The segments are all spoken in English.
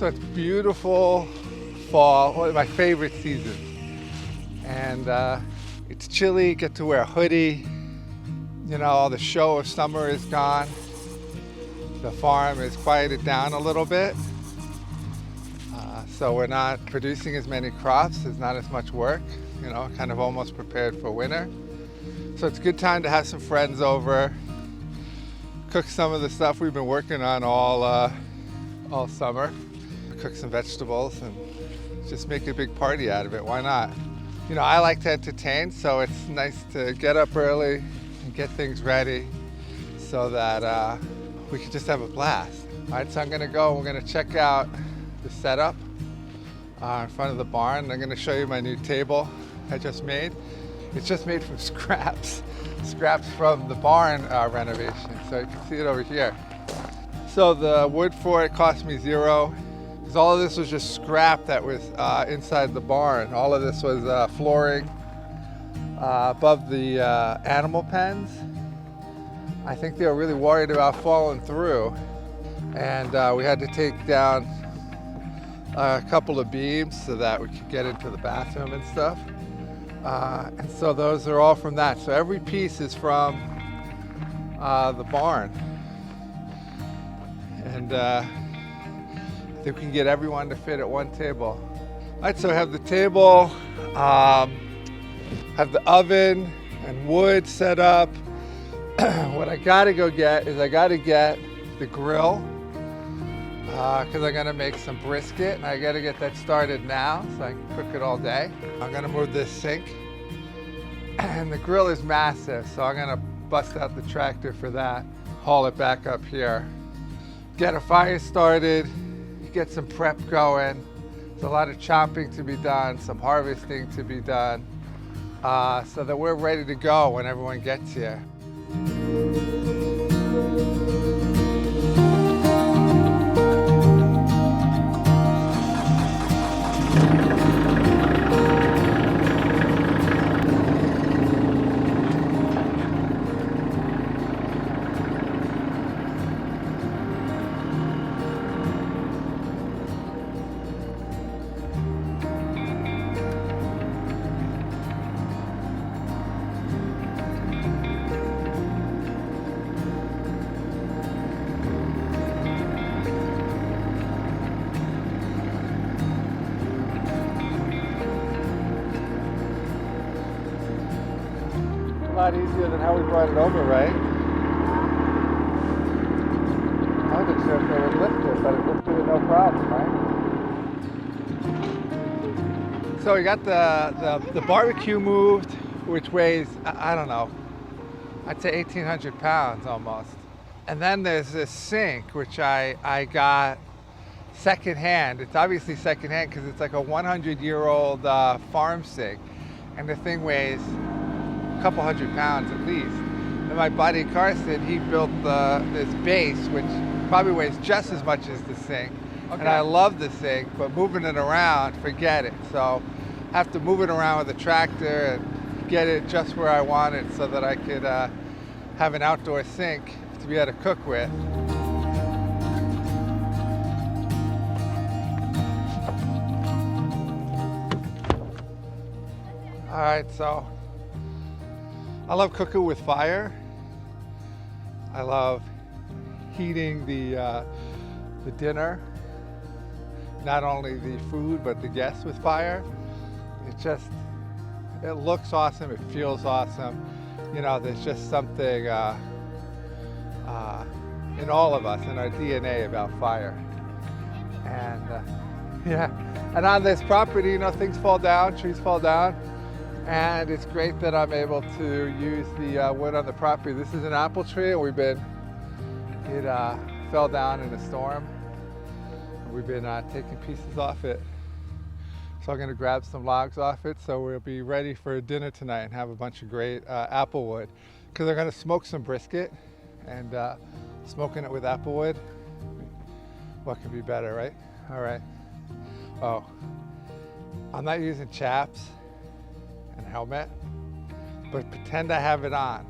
So it's beautiful fall, one of my favorite seasons. And it's chilly, get to wear a hoodie. You know, all the show of summer is gone. The farm is quieted down a little bit. So we're not producing as many crops, there's not as much work, you know, kind of almost prepared for winter. So it's a good time to have some friends over, cook some of the stuff we've been working on all summer, cook some vegetables and just make a big party out of it. Why not? You know, I like to entertain, so it's nice to get up early and get things ready so that we can just have a blast. All right, so I'm gonna go, we're gonna check out the setup in front of the barn. I'm gonna show you my new table I just made. It's just made from scraps from the barn renovation. So you can see it over here. So the wood for it cost me $0, because all of this was just scrap that was inside the barn. All of this was flooring above the animal pens. I think they were really worried about falling through, and we had to take down a couple of beams so that we could get into the bathroom and stuff. And so those are all from that. So every piece is from the barn. And I think we can get everyone to fit at one table. All right, so I have the table, have the oven and wood set up. What I gotta go get is I gotta get the grill, because I'm gonna make some brisket, and I gotta get that started now so I can cook it all day. I'm gonna move this sink, and the grill is massive, so I'm gonna bust out the tractor for that, haul it back up here, get a fire started, get some prep going. There's a lot of chopping to be done, some harvesting to be done, so that we're ready to go when everyone gets here. A lot easier than how we brought it over, right? I wasn't sure if they would lift it, but it lifted it no problem, right? So we got the barbecue moved, which weighs, I don't know, I'd say 1,800 pounds almost. And then there's this sink, which I got secondhand. It's obviously secondhand because it's like a 100-year-old farm sink. And the thing weighs a couple hundred pounds at least. And my buddy Carson, he built this base, which probably weighs just as much as the sink. Okay. And I love the sink, but moving it around, forget it. So I have to move it around with a tractor and get it just where I want it so that I could have an outdoor sink to be able to cook with. All right, so I love cooking with fire. I love heating the dinner, not only the food but the guests with fire. It looks awesome, it feels awesome. You know, there's just something in all of us, in our DNA about fire. And yeah, and on this property, you know, things fall down, trees fall down. And it's great that I'm able to use the wood on the property. This is an apple tree, and it fell down in a storm. We've been taking pieces off it. So I'm gonna grab some logs off it, so we'll be ready for dinner tonight and have a bunch of great apple wood. Because I'm gonna smoke some brisket, and smoking it with apple wood, what could be better, right? All right. Oh, I'm not using chaps and helmet, but pretend I have it on.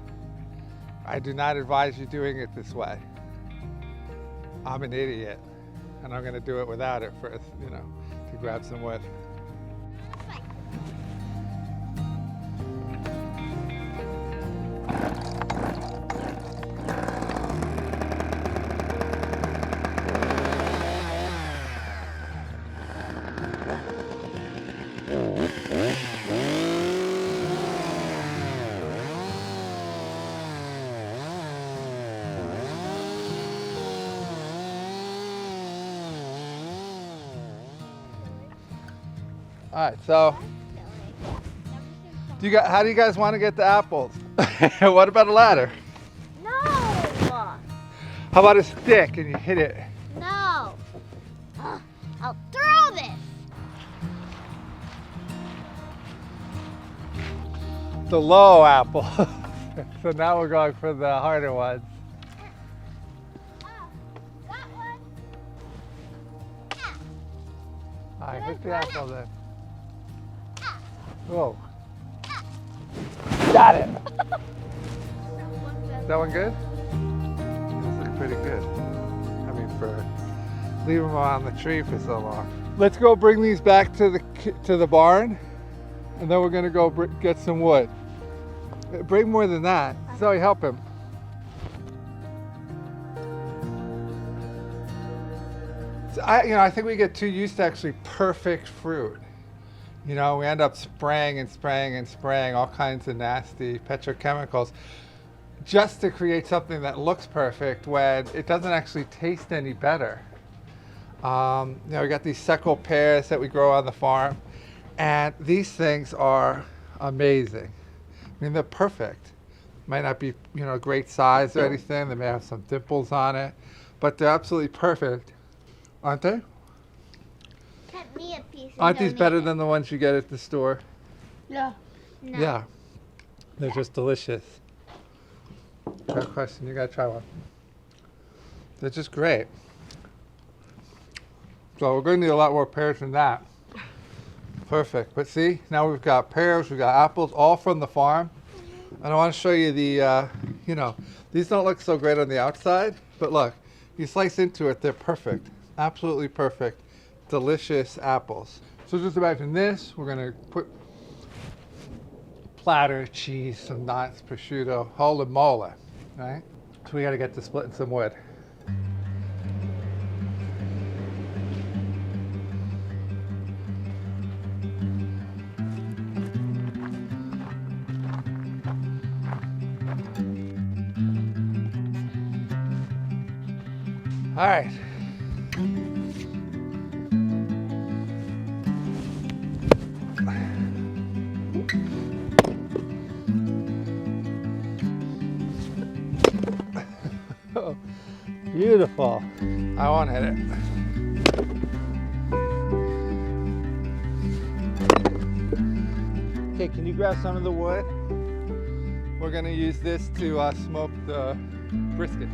I do not advise you doing it this way. I'm an idiot. and I'm gonna do it without it first, you know, to grab some wood. All right, so how do you guys want to get the apples? What about a ladder? No. How about a stick and you hit it? No. I'll throw this. The low apple. So now we're going for the harder ones. Got one. All right, hit the apple then. Whoa. Got it. Is that one good? These look pretty good. I mean, for leaving them on the tree for so long. Let's go bring these back to the barn, and then we're gonna go get some wood. Bring more than that. Zoe, help him. So I think we get too used to actually perfect fruit. You know, we end up spraying and spraying and spraying all kinds of nasty petrochemicals just to create something that looks perfect when it doesn't actually taste any better. We got these Secco pears that we grow on the farm, and these things are amazing. I mean, they're perfect. Might not be, great size or anything. They may have some dimples on it, but they're absolutely perfect, aren't they? Cut me a piece. Aren't these better than the ones you get at the store? No. No. Yeah, they're just delicious. Got a question, you gotta try one. They're just great. So we're gonna need a lot more pears than that. Perfect, but see, now we've got pears, we've got apples, all from the farm. And I wanna show you the, these don't look so great on the outside, but look, you slice into it, they're perfect, absolutely perfect. Delicious apples. So just imagine this. We're gonna put platter, cheese, some nuts, prosciutto, holy moly, right? So we gotta get to splitting some wood. All right. Oh, beautiful. I won't hit it. Okay, can you grab some of the wood? We're gonna use this to smoke the brisket.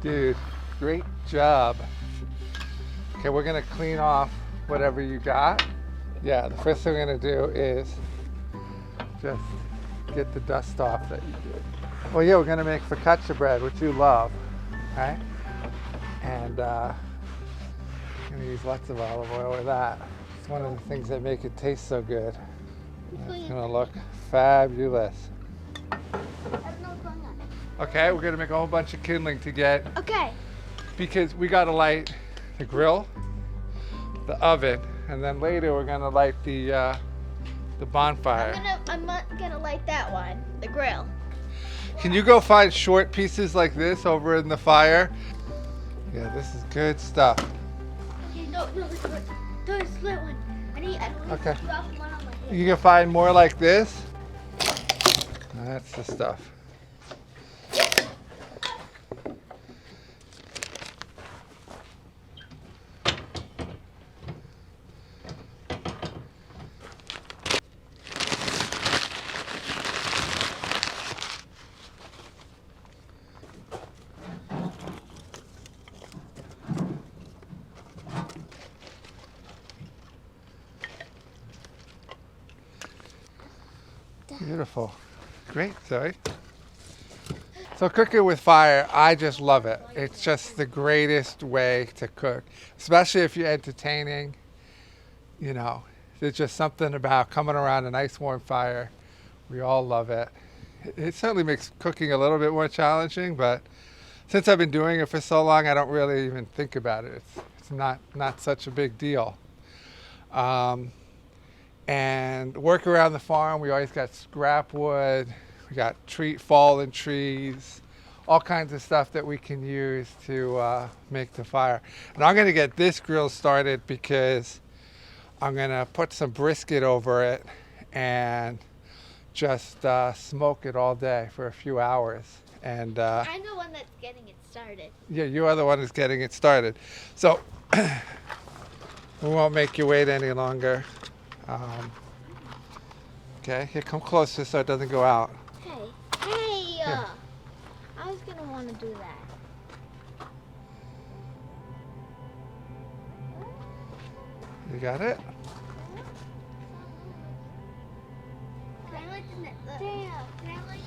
Dude, great job. Okay, we're gonna clean off whatever you got. Yeah, the first thing we're gonna do is just get the dust off that you did. Well, yeah, we're gonna make focaccia bread, which you love, right? And I'm gonna use lots of olive oil with that. It's one of the things that make it taste so good. It's gonna look fabulous. Okay, we're gonna make a whole bunch of kindling to get. Okay. Because we gotta light the grill, the oven, and then later we're gonna light the bonfire. I'm gonna light that one, the grill. Can you go find short pieces like this over in the fire? Yeah, this is good stuff. Okay, no, don't split one. I need Okay. one on my head. You can find more like this. That's the stuff. Beautiful. Great, Zoe. So cooking with fire, I just love it. It's just the greatest way to cook, especially if you're entertaining. You know, there's just something about coming around a nice warm fire. We all love it. It certainly makes cooking a little bit more challenging, but since I've been doing it for so long, I don't really even think about it. It's not such a big deal. And work around the farm, we always got scrap wood. We got fallen trees, all kinds of stuff that we can use to make the fire. And I'm going to get this grill started because I'm going to put some brisket over it and just smoke it all day for a few hours. And I'm the one that's getting it started. yeah, you are the one who's getting it started. So we won't make you wait any longer. Okay, here, come closer so it doesn't go out. Hey, Yeah. I was gonna want to do that. You got it? Can I like the can I like?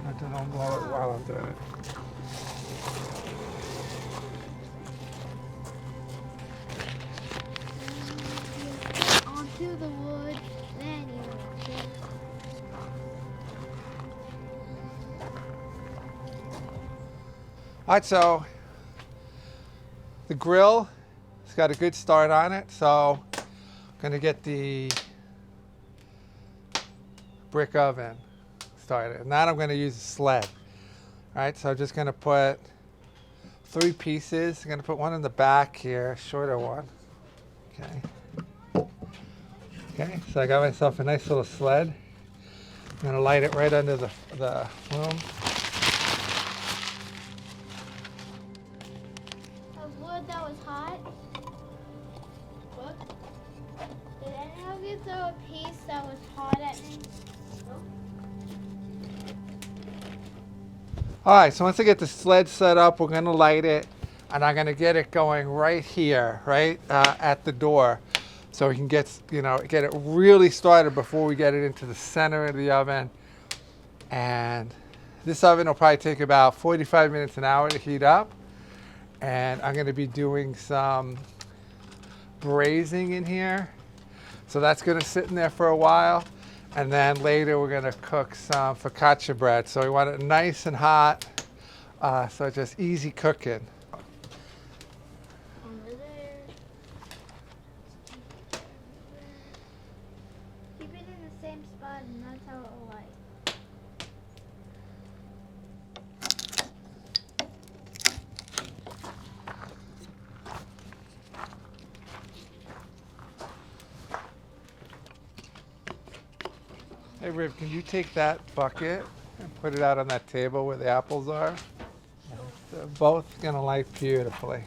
I don't know while I'm doing it. Onto the wood, then you want it. All right, so the grill has got a good start on it. So I'm gonna get the brick oven started. And then I'm gonna use a sled. All right, so I'm just gonna put 3 pieces. I'm gonna put one in the back here, shorter one. Okay. Okay, so I got myself a nice little sled. I'm gonna light it right under the room. A wood that was hot. What? Did any of you throw a piece that was hot at me? All right, so once I get the sled set up, we're gonna light it, and I'm gonna get it going right here, right at the door, so we can get it really started before we get it into the center of the oven. And this oven will probably take about 45 minutes, an hour to heat up. And I'm gonna be doing some braising in here, so that's gonna sit in there for a while. And then later we're gonna cook some focaccia bread. So we want it nice and hot, so it's just easy cooking. Over there. Keep it in the same spot and that's how it'll light. Hey Rib, can you take that bucket and put it out on that table where the apples are? They're both gonna light beautifully.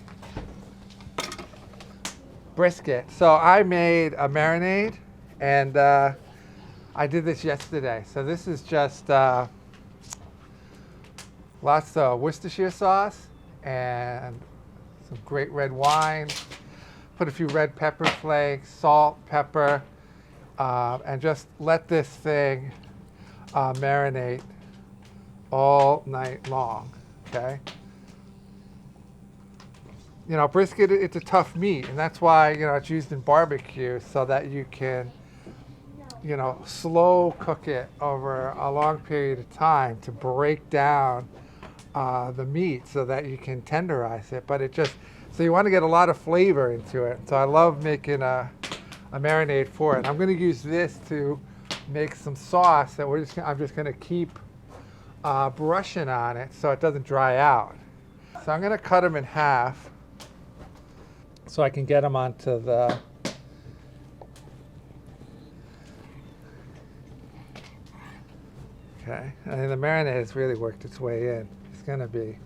Brisket. So I made a marinade, and I did this yesterday. So this is just lots of Worcestershire sauce and some great red wine. Put a few red pepper flakes, salt, pepper, and just let this thing marinate all night long, okay? You know, brisket, it's a tough meat, and that's why, you know, it's used in barbecue so that you can, you know, slow cook it over a long period of time to break down the meat so that you can tenderize it. But it just, so you want to get a lot of flavor into it. So I love making a marinade for it. I'm going to use this to make some sauce that I'm just going to keep brushing on it so it doesn't dry out. So I'm going to cut them in half so I can get them onto the okay. And the marinade has really worked its way in. It's going to be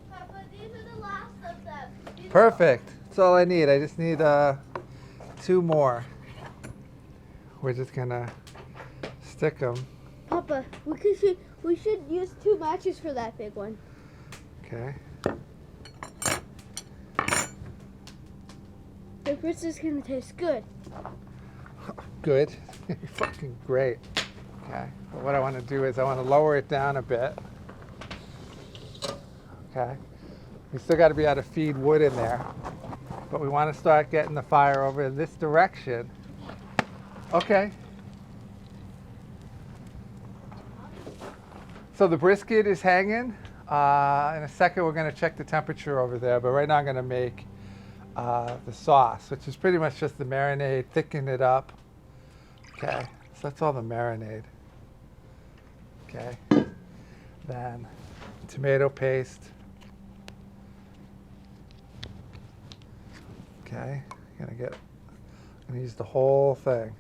Papa, these are the last of them. perfect. That's all I need. I just need 2 more. We're just gonna stick them. Papa, we should use 2 matches for that big one. Okay. The brisket's gonna taste good. Good. Fucking great. Okay. But what I want to do is I want to lower it down a bit. Okay. We still got to be able to feed wood in there, but we want to start getting the fire over in this direction. Okay. So the brisket is hanging. In a second we're going to check the temperature over there, but right now I'm going to make the sauce, which is pretty much just the marinade, thicken it up. Okay, so that's all the marinade. Okay, then tomato paste. Okay, I'm gonna use the whole thing.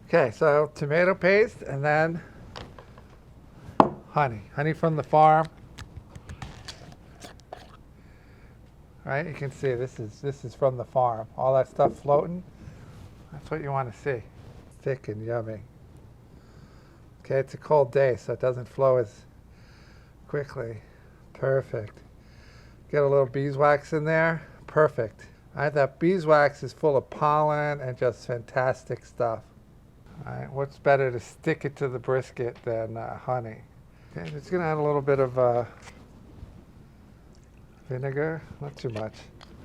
Okay, so tomato paste and then honey from the farm. Right, you can see this is from the farm. All that stuff floating, that's what you want to see. Thick and yummy. Okay, it's a cold day, so it doesn't flow as quickly. Perfect. Get a little beeswax in there. Perfect. All right, that beeswax is full of pollen and just fantastic stuff. All right, what's better to stick it to the brisket than honey? Okay, just gonna add a little bit of vinegar, not too much.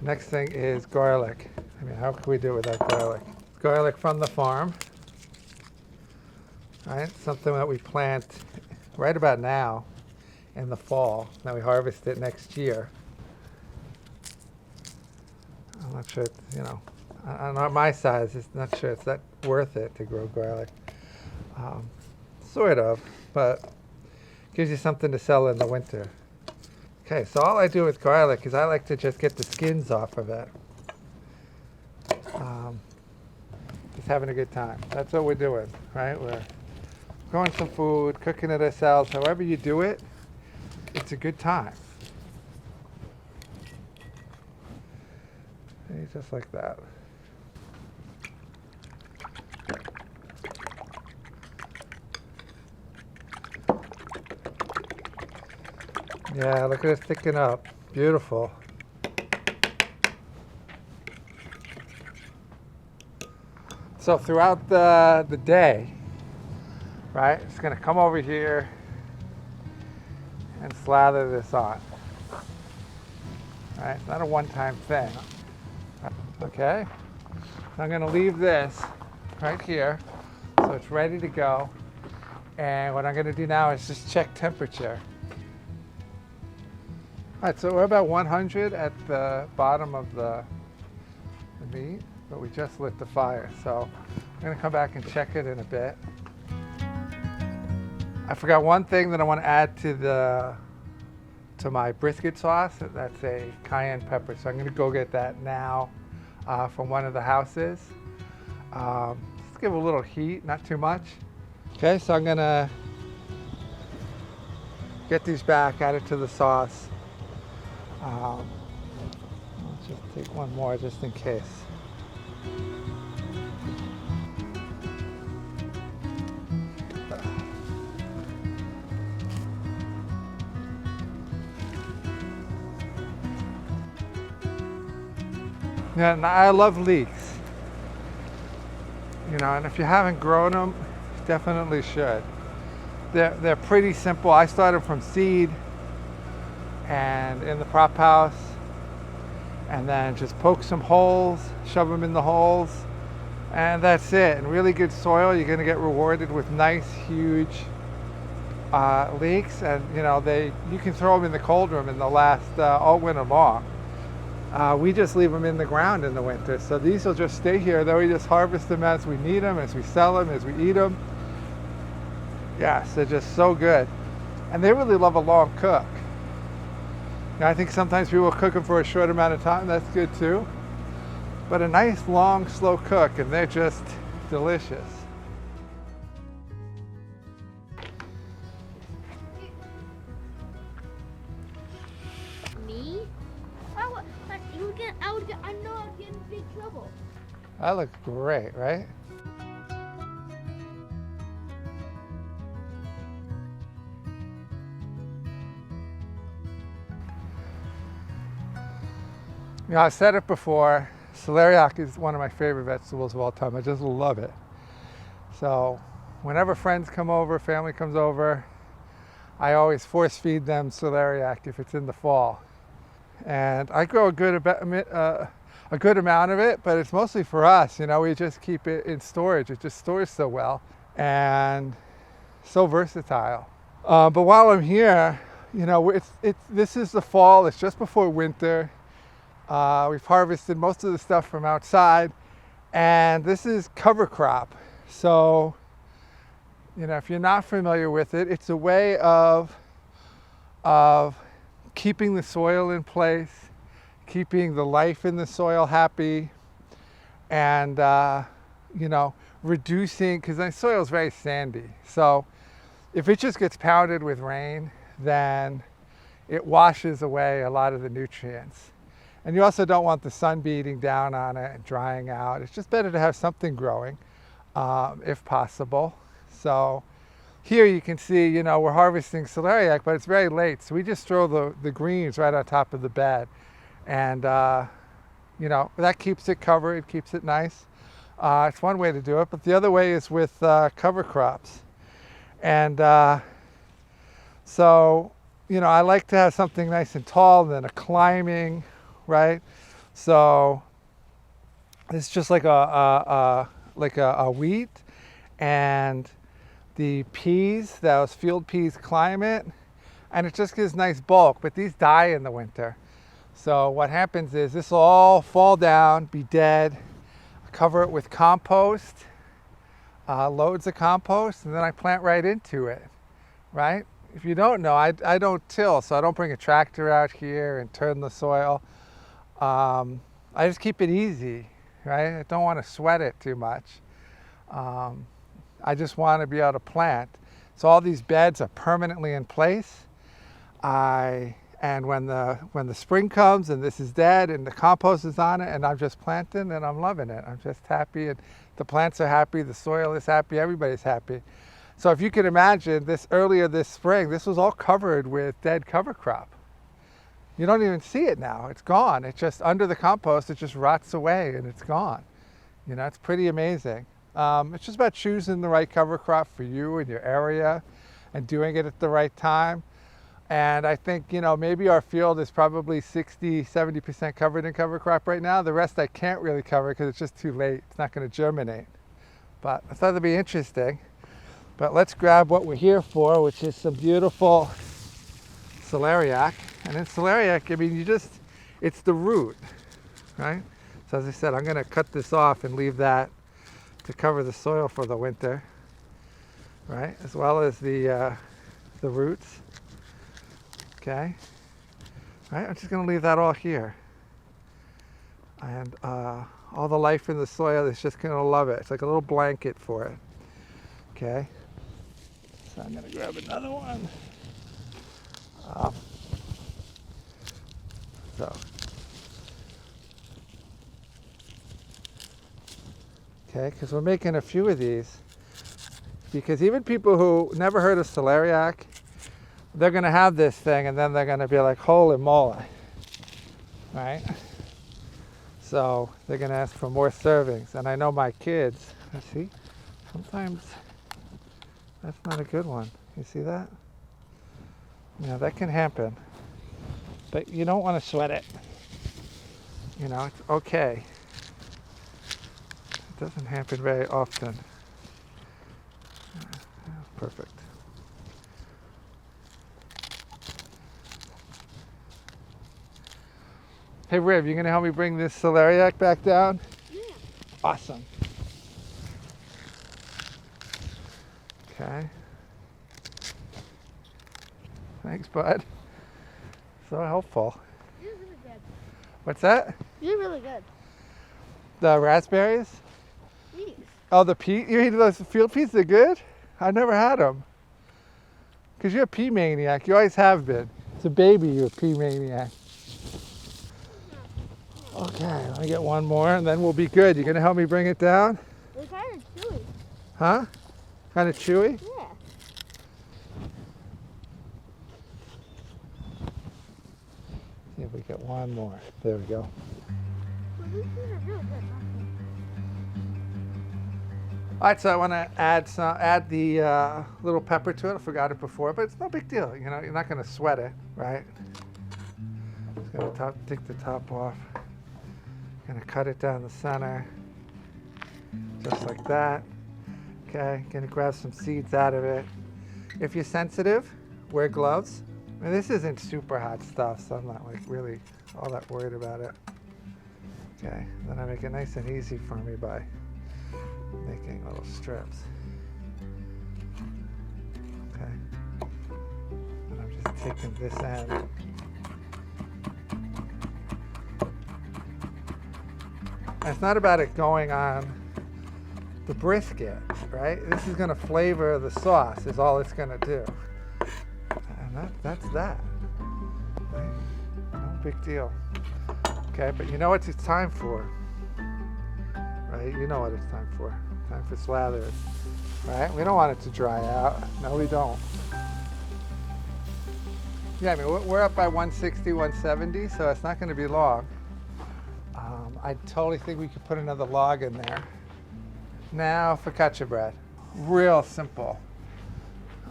Next thing is garlic. I mean, how can we do it without garlic? Garlic from the farm. All right, something that we plant right about now in the fall. Then we harvest it next year. I'm not sure, on my size, it's not sure it's that worth it to grow garlic. Sort of, but gives you something to sell in the winter. Okay, so all I do with garlic is I like to just get the skins off of it. Just having a good time. That's what we're doing, right? We're growing some food, cooking it ourselves. However you do it, it's a good time. Okay, just like that. Yeah, look at it thicken up. Beautiful. So throughout the day, right, it's going to come over here and slather this on. Right, it's not a one-time thing. Okay, I'm going to leave this right here so it's ready to go. And what I'm going to do now is just check temperature. All right, so we're about 100 at the bottom of the meat, but we just lit the fire. So I'm gonna come back and check it in a bit. I forgot one thing that I want to add to my brisket sauce. That's a cayenne pepper. So I'm gonna go get that now from one of the houses. Just give it a little heat, not too much. Okay, so I'm gonna get these back, add it to the sauce. Let's just take one more just in case. Yeah, and I love leeks. And if you haven't grown them, you definitely should. They're pretty simple. I started from seed and in the prop house, and then just poke some holes, shove them in the holes, and that's it. And really good soil, you're going to get rewarded with nice, huge leeks, and you can throw them in the cold room and they'll last all winter long. We just leave them in the ground in the winter, so these will just stay here. Then we just harvest them as we need them, as we sell them, as we eat them. Yes, they're just so good, and they really love a long cook. I think sometimes people cook them for a short amount of time. That's good too. But a nice, long, slow cook, and they're just delicious. Me? I know I'd get in big trouble. That looks great, right? You know, I said it before, celeriac is one of my favorite vegetables of all time. I just love it. So whenever friends come over, family comes over, I always force feed them celeriac if it's in the fall. And I grow a good amount of it, but it's mostly for us. You know, we just keep it in storage. It just stores so well and so versatile. But while I'm here, you know, this is the fall. It's just before winter. We've harvested most of the stuff from outside, and this is cover crop. So, you know, if you're not familiar with it, it's a way of keeping the soil in place, keeping the life in the soil happy, and you know, reducing, because the soil is very sandy. So if it just gets pounded with rain, then it washes away a lot of the nutrients. And you also don't want the sun beating down on it and drying out. It's just better to have something growing, if possible. So here you can see, you know, we're harvesting celeriac, but it's very late. So we just throw the greens right on top of the bed. And, you know, that keeps it covered, it keeps it nice. It's one way to do it, but the other way is with cover crops. And so, you know, I like to have something nice and tall, and then a climbing, right? So it's just like a wheat, and the peas, those field peas, climb it, and it just gives nice bulk, but these die in the winter. So what happens is this will all fall down, be dead, cover it with compost, loads of compost, and then I plant right into it, right? If you don't know, I don't till, so I don't bring a tractor out here and turn the soil. I just keep it easy, right? I don't want to sweat it too much. I just want to be able to plant. So all these beds are permanently in place. And when the spring comes and this is dead and the compost is on it and I'm just planting, and I'm loving it. I'm just happy, and the plants are happy, the soil is happy, everybody's happy. So if you can imagine this, earlier this spring, this was all covered with dead cover crop. You don't even see it now. It's gone. It's just under the compost. It just rots away and it's gone. You know, it's pretty amazing. It's just about choosing the right cover crop for you and your area and doing it at the right time. And I think, you know, maybe our field is probably 60, 70% covered in cover crop right now. The rest I can't really cover because it's just too late. It's not going to germinate. But I thought it'd be interesting. But let's grab what we're here for, which is some beautiful celeriac. And in celeriac, I mean, it's the root, right? So as I said, I'm going to cut this off and leave that to cover the soil for the winter, right? As well as the roots. Okay. All right, I'm just going to leave that all here. And all the life in the soil is just going to love it. It's like a little blanket for it. Okay. So I'm going to grab another one. Okay, because we're making a few of these. Because even people who never heard of celeriac, they're going to have this thing, and then they're going to be like, holy moly, right? So they're going to ask for more servings. And I know my kids, see, sometimes that's not a good one. You see that? Yeah, that can happen. But you don't want to sweat it. You know, it's okay. It doesn't happen very often. Perfect. Hey, Riv, you gonna help me bring this celeriac back down? Yeah. Awesome. Okay. Thanks, bud. So helpful. You're really good. What's that? You're really good. The raspberries? These. Oh, the pea? You eat those field peas? They're good? I never had them. Because you're a pea maniac. You always have been. As a baby, you're a pea maniac. Okay, let me get one more and then we'll be good. You gonna help me bring it down? They're kind of chewy. Huh? Kind of chewy? Yeah. See, if we get one more. There we go. Well, these food are real good, All right, so I want to add the little pepper to it. I forgot it before, but it's no big deal. You know, you're not going to sweat it, right? Just going to take the top off. Going to cut it down the center, just like that. Okay, going to grab some seeds out of it. If you're sensitive, wear gloves. I mean, this isn't super hot stuff, so I'm not like really all that worried about it. Okay, then I make it nice and easy for me by making little strips. Okay, and I'm just taking this end. And it's not about it going on the brisket, right? This is going to flavor the sauce, is all it's going to do. And that's that. Right? No big deal. Okay, but you know what it's time for, right? You know what it's time for. Time for slathers, right? We don't want it to dry out. No, we don't. Yeah, I mean, we're up by 160, 170, so it's not going to be long. I totally think we could put another log in there. Now, focaccia bread. Real simple.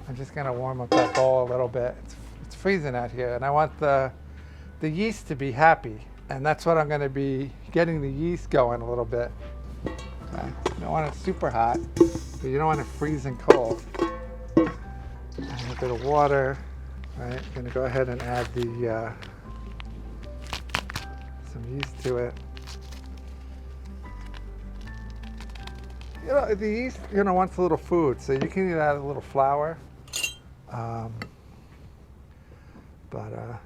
I'm just going to warm up that bowl a little bit. It's freezing out here, and I want the yeast to be happy. And that's what I'm going to be getting the yeast going a little bit. Okay. You don't want it super hot, but you don't want it freezing cold. And a bit of water. Right. I'm going to go ahead and add the some yeast to it. You know, the yeast, wants a little food, so you can add a little flour. But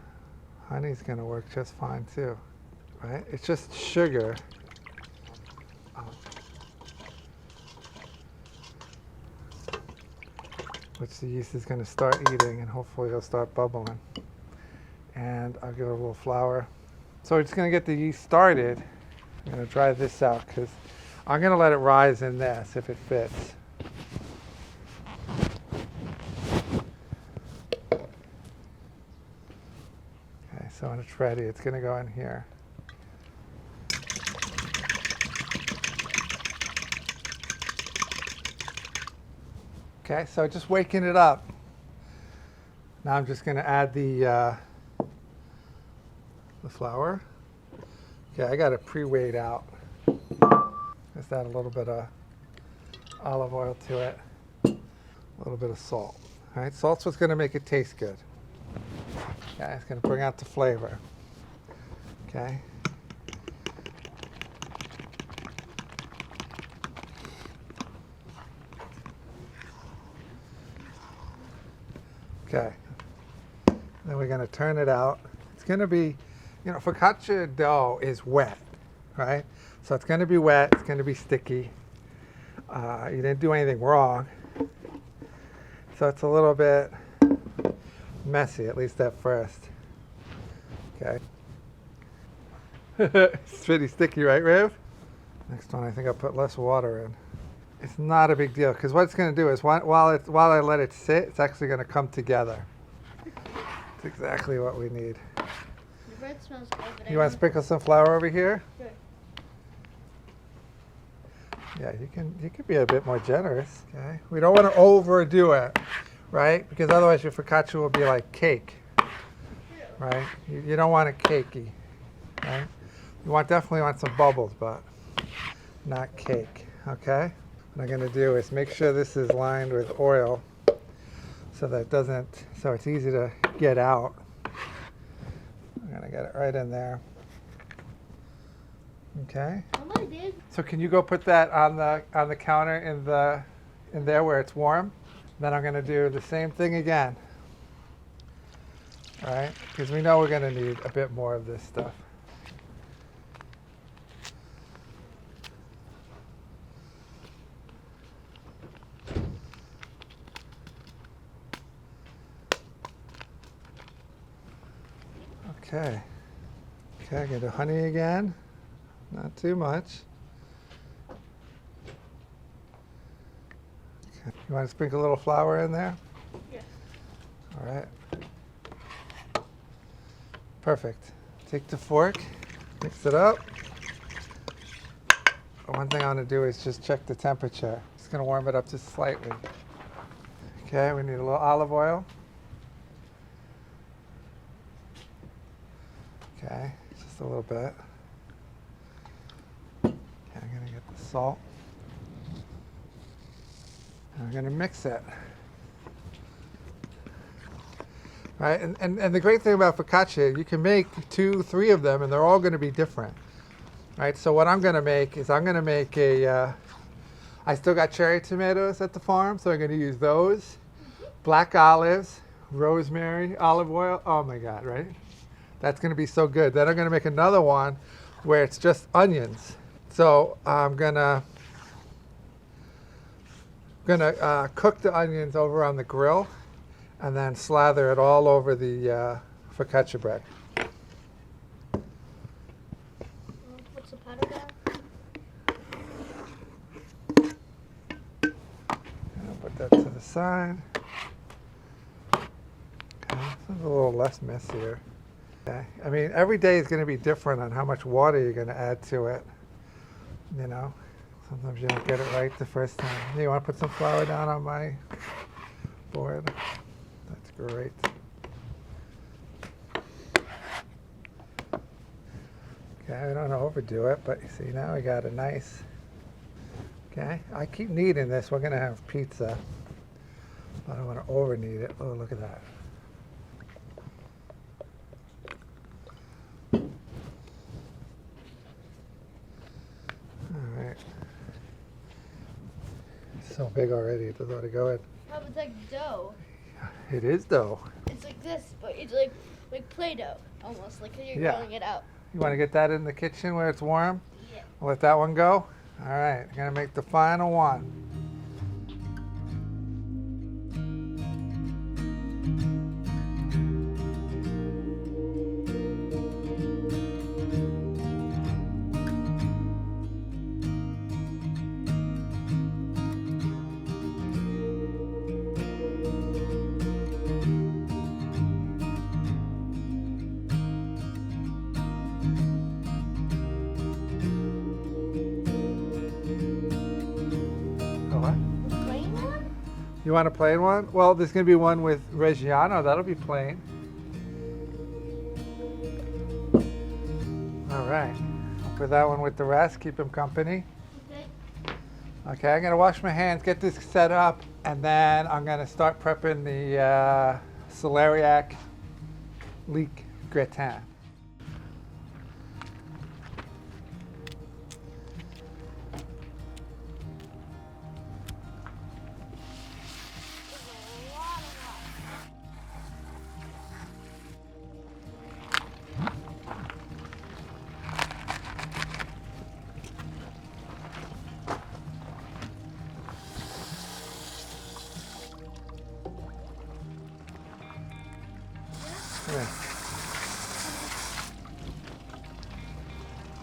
honey's going to work just fine too, right? It's just sugar. Which the yeast is going to start eating, and hopefully it'll start bubbling. And I'll give it a little flour. So we're just going to get the yeast started. I'm going to dry this out because I'm going to let it rise in this if it fits. Okay, so when it's ready, it's going to go in here. Okay, so just waking it up. Now I'm just going to add the flour. Okay, I got it pre-weighed out. Just add a little bit of olive oil to it, a little bit of salt. All right, salt's what's going to make it taste good. Okay, it's going to bring out the flavor. Okay. Okay, then we're going to turn it out. It's going to be, focaccia dough is wet, right? So it's going to be wet, it's going to be sticky. You didn't do anything wrong. So it's a little bit messy, at least at first. Okay. It's pretty sticky, right, Riv? Next one, I think I'll put less water in. It's not a big deal, because what it's going to do is while I let it sit, it's actually going to come together. It's exactly what we need. The bread smells good, but You want to sprinkle some flour over here? Sure. Yeah, you can be a bit more generous. Okay. We don't want to overdo it, right? Because otherwise your focaccia will be like cake, right? You don't want it cakey, right? You definitely want some bubbles, but not cake. Okay. What I'm going to do is make sure this is lined with oil so it's easy to get out. I'm going to get it right in there. Okay. Somebody did. So can you go put that on the counter in there where it's warm? Then I'm going to do the same thing again. All right? Because we know we're going to need a bit more of this stuff. Okay. Okay, I'm going to do honey again. Not too much. Okay. You want to sprinkle a little flour in there? Yes. All right. Perfect. Take the fork, mix it up. One thing I want to do is just check the temperature. Just going to warm it up just slightly. Okay, we need a little olive oil. Okay, just a little bit. Okay, I'm going to get the salt. And I'm going to mix it. Right, and the great thing about focaccia, you can make 2, 3 of them, and they're all going to be different. Right, so what I'm going to make is I'm going to make a, I still got cherry tomatoes at the farm, so I'm going to use those. Black olives, rosemary, olive oil. Oh my God, right? That's going to be so good. Then I'm going to make another one where it's just onions. So I'm going to cook the onions over on the grill and then slather it all over the focaccia bread. What's the powder down? I'll put that to the side. Okay, this is a little less messier. Okay, I mean, every day is going to be different on how much water you're going to add to it. You know, sometimes you don't get it right the first time. Hey, you want to put some flour down on my board? That's great. Okay, I don't want to overdo it, but you see now we got a nice. Okay, I keep kneading this. We're going to have pizza. I don't want to over knead it. Oh, look at that. All right. It's so big already. It doesn't want to go in. Oh, it's like dough. It is dough. It's like this, but it's like Play-Doh, almost, like you're rolling it out. You want to get that in the kitchen where it's warm? Yeah. I'll let that one go. All right, I'm gonna make the final one. You want a plain one? Well, there's going to be one with Reggiano. That'll be plain. All right. I'll put that one with the rest. Keep them company. Okay. Okay, I'm going to wash my hands, get this set up, and then I'm going to start prepping the celeriac leek gratin.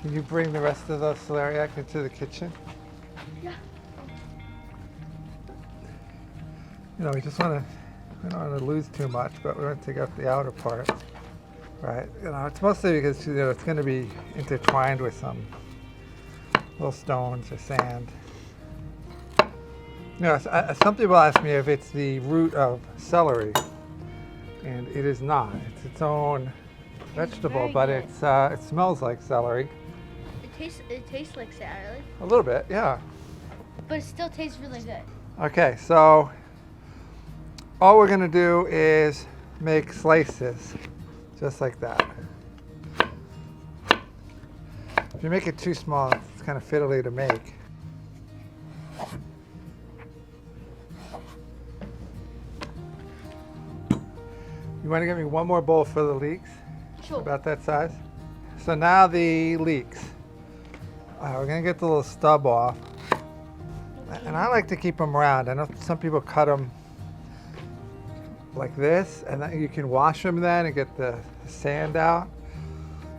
Can you bring the rest of the celeriac into the kitchen? Yeah. You know, we don't want to lose too much, but we want to take out the outer part. Right? You know, it's mostly because it's going to be intertwined with some little stones or sand. You know, some people ask me if it's the root of celery, and it is not. It's its own vegetable, but it smells like celery. It tastes like celery. A little bit, yeah. But it still tastes really good. Okay, so all we're gonna do is make slices, just like that. If you make it too small, it's kind of fiddly to make. You want to get me one more bowl for the leeks? Sure. About that size. So now the leeks. We're going to get the little stub off. And I like to keep them round. I know some people cut them like this, and then you can wash them then and get the sand out.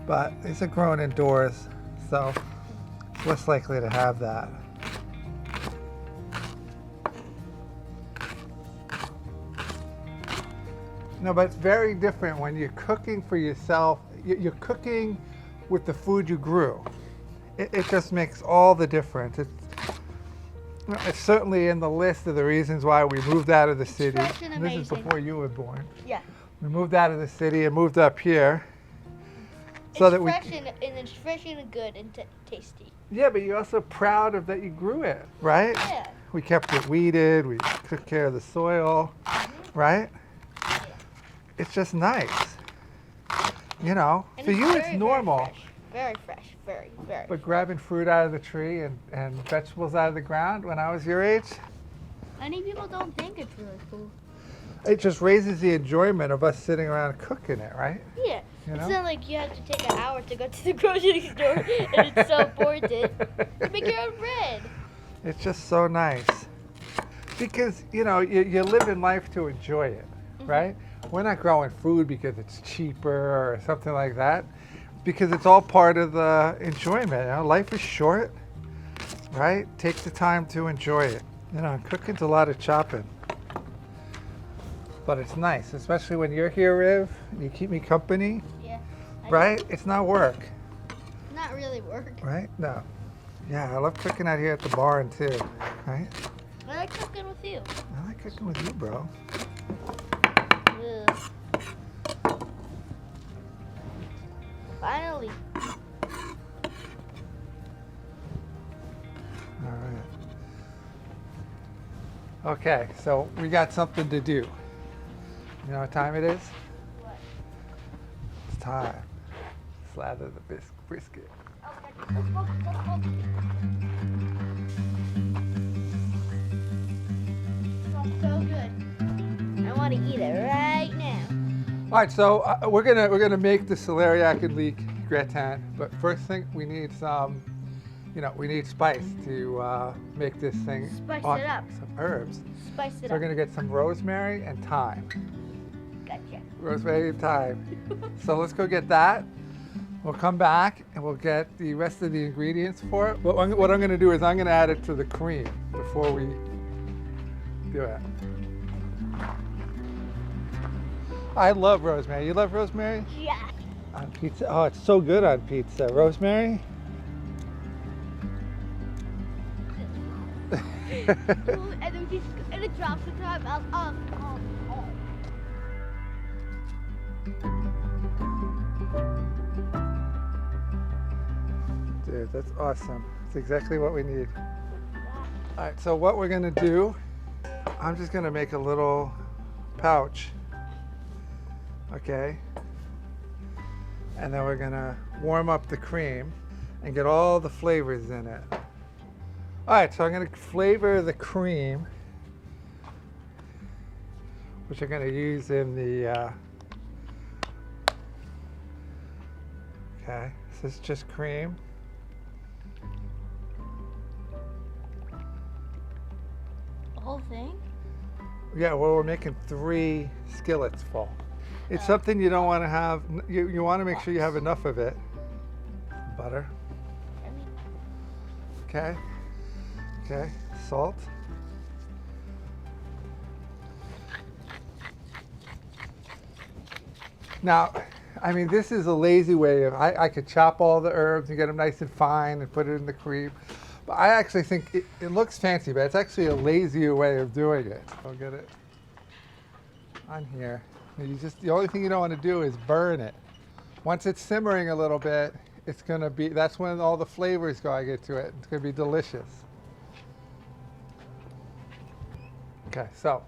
But these are grown indoors, so it's less likely to have that. No, but it's very different when you're cooking for yourself. you're cooking with the food you grew. It just makes all the difference. It's certainly in the list of the reasons why we moved out of the city. Fresh and This is amazing. before you were born. Yeah. We moved out of the city and moved up here. So It's that we, fresh and it's fresh and good and tasty. yeah, but you're also proud of that you grew it, right? Yeah. We kept it weeded, we took care of the soil, right? Yeah. It's just nice. You know, And for you it's very, normal. Very fresh. Very, very. But grabbing fruit out of the tree and vegetables out of the ground when I was your age, Many people don't think it's really cool. it just raises the enjoyment of us sitting around cooking it, right? Yeah. You It's know? not like you have to take an hour to go to the grocery store and it's so important. You make your own bread. It's just so nice. Because, you know, you live in life to enjoy it, right? We're not growing food because it's cheaper or something like that. Because it's all part of the enjoyment. You know? Life is short, right? Take the time to enjoy it. You know, cooking's a lot of chopping. But it's nice, especially when you're here, Riv. You keep me company, Yeah. right? It's not work, Not really work. right? No. Yeah, I love cooking out here at the barn too, right? I like cooking with you. I like cooking with you, bro. Ugh. Finally. All right. Okay, so we got something to do. You know what time it is? What? It's time. Slather the brisket. Okay. Let's go. Let's go. Smells so good. I want to eat it right now. All right, so we're gonna make the celeriac and leek gratin, but first thing we need some, you know, we need spice to make this thing. Spice on- it up. Some herbs. Spice it So we're up. gonna get some rosemary and thyme. Gotcha. Rosemary and thyme. So let's go get that. We'll come back and we'll get the rest of the ingredients for it. But what I'm gonna do is I'm gonna add it to the cream before we do it. I love rosemary. You love rosemary? Yeah. On pizza? Oh, it's so good on pizza. Rosemary? And it drops the time out. Dude, that's awesome. It's exactly what we need. All right, so what we're gonna do, I'm just gonna make a little pouch, okay? And then we're gonna warm up the cream and get all the flavors in it. All right, so I'm gonna flavor the cream, which I'm gonna use in the, okay, this is just cream. The whole thing? Yeah, well, we're making 3 skillets full. It's something you don't want to have, you want to make sure you have enough of it. Butter, okay, okay, salt. Now, I mean, this is a lazy way of, I could chop all the herbs and get them nice and fine and put it in the cream. But I actually think it looks fancy, but it's actually a lazier way of doing it. I'll get it on here. The only thing you don't want to do is burn it. Once it's simmering a little bit, it's gonna be, that's when all the flavors go, I get to it. It's gonna be delicious. Okay, so,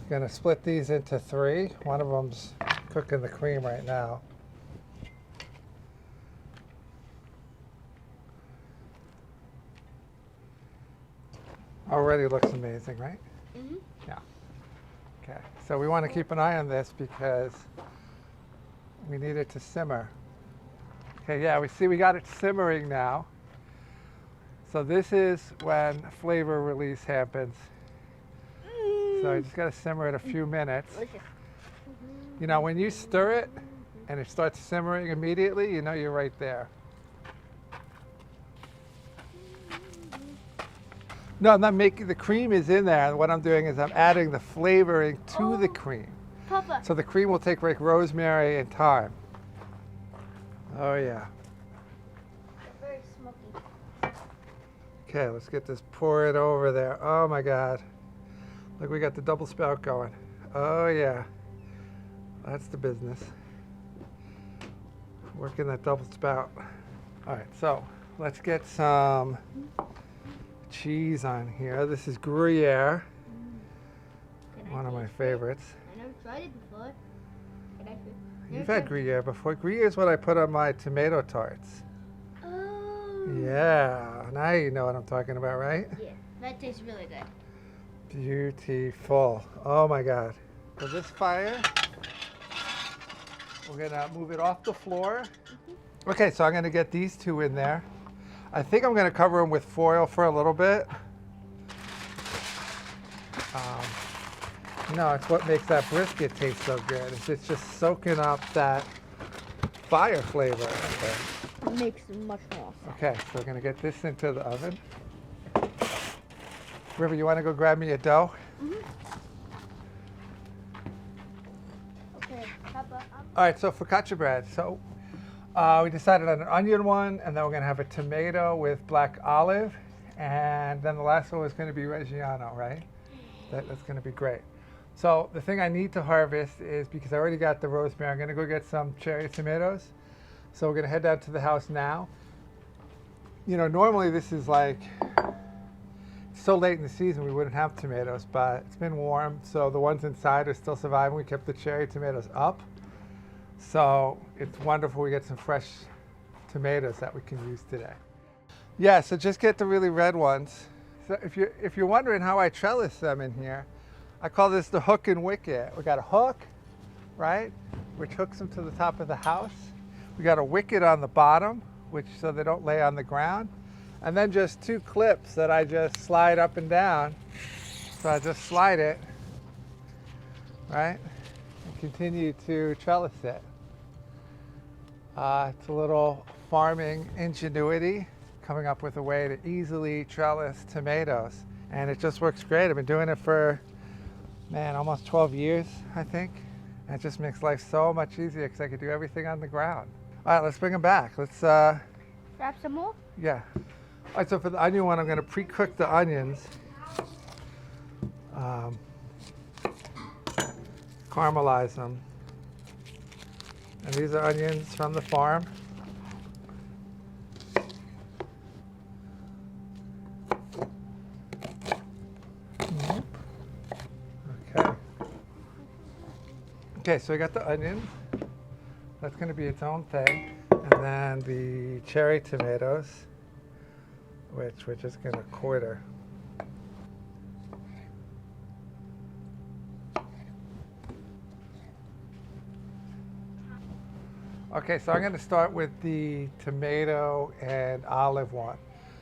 gonna split these into 3. One of them's cooking the cream right now. Already looks amazing, right? Mm-hmm. Yeah. Okay, so we want to keep an eye on this because we need it to simmer. Okay, yeah, we got it simmering now. So this is when flavor release happens. So you just got to simmer it a few minutes. Delicious. You know, when you stir it and it starts simmering immediately, you know you're right there. No, I'm not making, the cream is in there, and what I'm doing is I'm adding the flavoring to the cream. Papa. So the cream will take like rosemary and thyme. Oh yeah. Very smoky. Okay, let's get this poured over there. Oh my God. Look, we got the double spout going. Oh yeah. That's the business. Working that double spout. All right, so let's get some cheese on here. This is Gruyere, one of my favorites. I never tried it before. You've had Gruyere before. Gruyere is what I put on my tomato tarts. Oh. Yeah, now you know what I'm talking about, right? Yeah, that tastes really good. Beautiful. Oh my God. So this fire, we're gonna move it off the floor. Okay, so I'm gonna get these two in there. I think I'm gonna cover them with foil for a little bit. You know, it's what makes that brisket taste so good. It's just soaking up that fire flavor. Okay. It makes it much more. Okay, so we're gonna get this into the oven. River, you wanna go grab me a dough? Okay, Papa. All right, so focaccia bread. So we decided on an onion one, and then we're gonna have a tomato with black olive, and then the last one was gonna be Reggiano, right? That's gonna be great. So the thing I need to harvest is, because I already got the rosemary, I'm gonna go get some cherry tomatoes. So we're gonna head down to the house now. You know, normally this is like, so late in the season we wouldn't have tomatoes, but it's been warm, so the ones inside are still surviving. We kept the cherry tomatoes up. So it's wonderful we get some fresh tomatoes that we can use today. Yeah, so just get the really red ones. So if you're wondering how I trellis them in here, I call this the hook and wicket. We got a hook, right, which hooks them to the top of the house. We got a wicket on the bottom, which so they don't lay on the ground. And then just two clips that I just slide up and down. So I just slide it, right, and continue to trellis it. It's a little farming ingenuity, coming up with a way to easily trellis tomatoes. And it just works great. I've been doing it for, man, almost 12 years, I think. And it just makes life so much easier because I can do everything on the ground. All right, let's bring them back. Let's, Grab some more? yeah. All right, so for the onion one, I'm gonna pre-cook the onions. Caramelize them. And these are onions from the farm. Okay. Okay, so we got the onions. That's going to be its own thing. And then the cherry tomatoes, which we're just going to quarter. Okay, so I'm going to start with the tomato and olive one,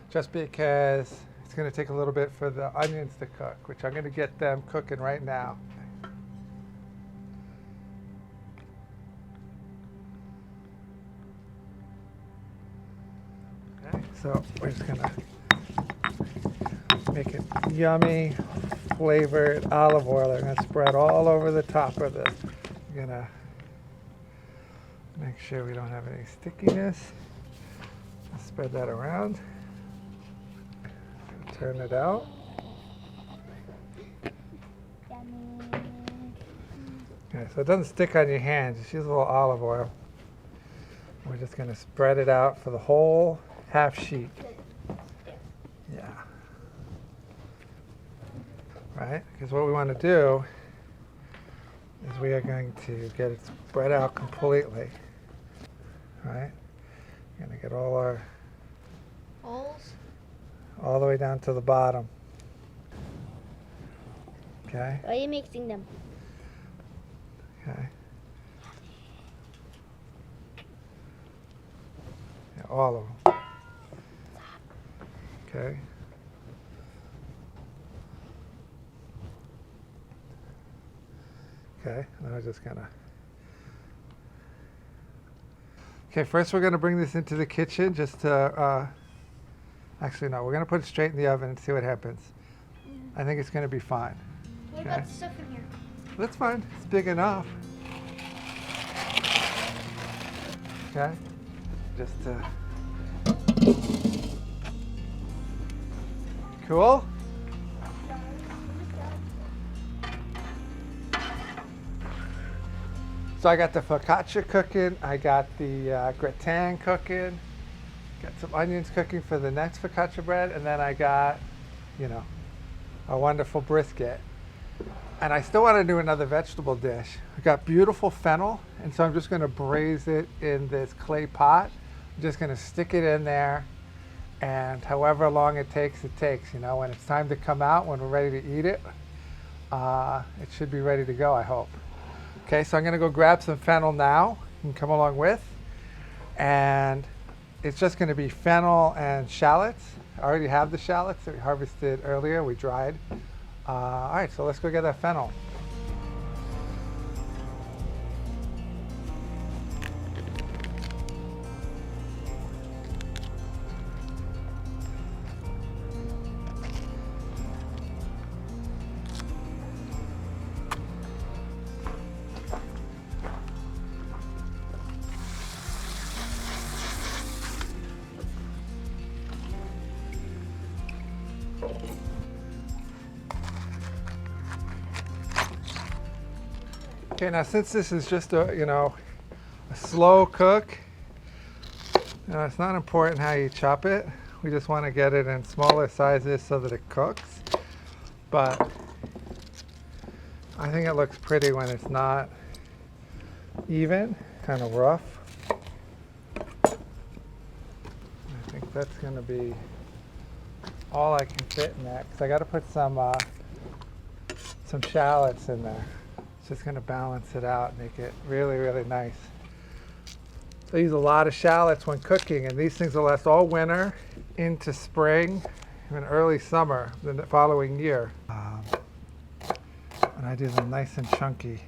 just because it's going to take a little bit for the onions to cook, which I'm going to get them cooking right now. Okay, so we're just going to make it yummy, flavored olive oil. I'm going to spread all over the top of this. I'm going to make sure we don't have any stickiness. Spread that around. Turn it out. Okay, so it doesn't stick on your hands. Just use a little olive oil. We're just going to spread it out for the whole half sheet. Yeah. Right? Because what we want to do is we are going to get it spread out completely. Right? We're going to get all our Holes? all the way down to the bottom. Okay? Why are you mixing them? Okay. Yeah, all of them. Okay. Okay, now we're just gonna. Okay, first we're gonna bring this into the kitchen just to, actually no, we're gonna put it straight in the oven and see what happens. I think it's gonna be fine. What Okay. about the stuff in here? That's fine, it's big enough. Okay, just to... Cool? So I got the focaccia cooking, I got the gratin cooking, got some onions cooking for the next focaccia bread, and then I got, you know, a wonderful brisket. And I still want to do another vegetable dish. I got beautiful fennel, and so I'm just going to braise it in this clay pot. I'm just going to stick it in there, and however long it takes, you know. When it's time to come out, when we're ready to eat it, it should be ready to go, I hope. Okay, so I'm gonna go grab some fennel now and come along with, and it's just gonna be fennel and shallots. I already have the shallots that we harvested earlier, we dried. All right, so let's go get that fennel. Okay, now since this is just a, you know, a slow cook, you know, it's not important how you chop it. We just want to get it in smaller sizes so that it cooks. But I think it looks pretty when it's not even, kind of rough. I think that's going to be all I can fit in that, because I got to put some shallots in there. It's just going to balance it out, make it really, really nice. So I use a lot of shallots when cooking, and these things will last all winter into spring, even early summer the following year. And I do them nice and chunky.